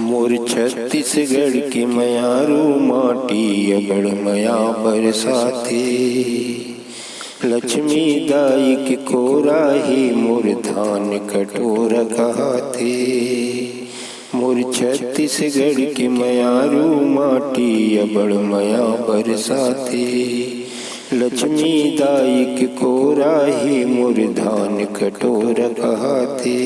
मोर छत्तीसगढ़ की मयारू माटी अगड़ मया बरसाते। लक्ष्मी दाई के कोराही मोर धान कटोर कहाते। मोर छत्तीसगढ़ की मयारू माटी अबड़ मया बरसाते। लक्ष्मी दाई के कोराही मोर धान कटोर कहाते।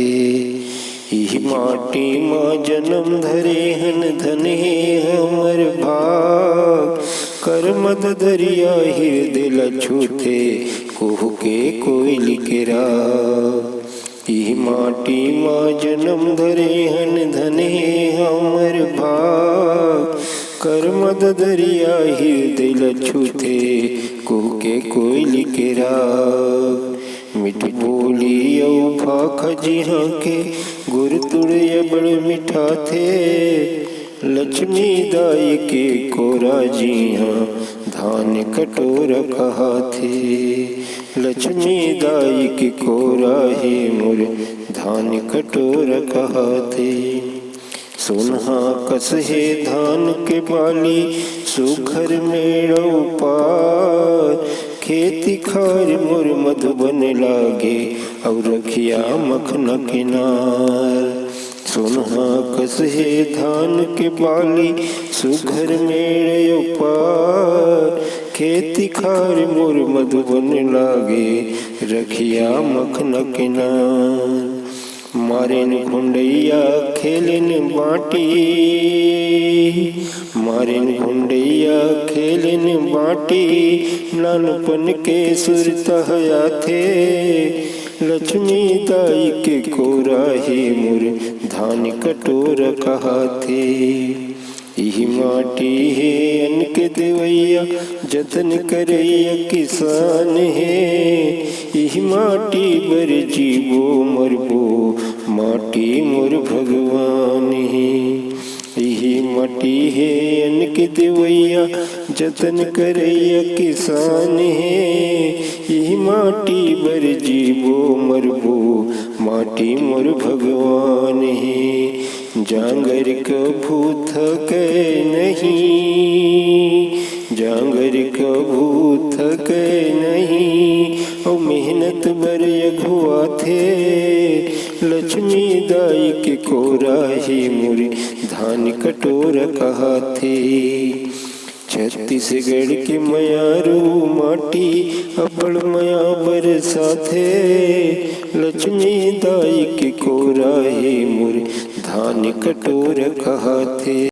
इही माटी माँ जन्म धरे हन धन हे हमर भाग। कर मद दरिया हृदय छूते कोह के कोयल के राग। इही माटी माँ जन्म धरे हन धन हे हमर भाग। कर मद दरिया हृदय छूते कोह के कोयल के राग। मिठ बोली औ भाख जिहाँ के गुर तुड़े बड़ मिठा थे। लक्ष्मी दाई के कोरा जिहाँ धान कटोर कहा थे। लक्ष्मी दाई के कोरा ही मोर धान कटोर कहा थे। सोनहा कस है धान के बाली सुखर मेड़ो पार। खेती खार मोर मधुबन लागे और रखिया मखना किनार। सोनहा कस है धान के बाली सुघर मेरे पार। खेती खार मोर मधुबन लागे रखिया मखना किनार। मारेन घुंडैया खेलन बाटी। मारेन घुंडैया खेलन बाटी नानपन के सुरत हया थे। लक्ष्मी दाई के कोरा हे मोर धान कटोर कहा थे। इही माटी है अन के देवैया जतन करैया किसान है। इही माटी बर जीवो मरबो माटी मोर भगवान है। यही माटी है अन के देवैया जतन करैया किसान है। यही माटी बर जीवो मरबो माटी मोर भगवान है। जांगर कभू थके नहीं। जांगर कभू थके नहीं और मेहनत बर अघुआ थे। लक्ष्मी दाई के कोरा ही मोर धान कटोर कहा थे। छत्तीसगढ़ के मयारू माटी अबड़ मया बरसाते। लक्ष्मी दाई के कोरा हे मोर धान कटोर कहा थे।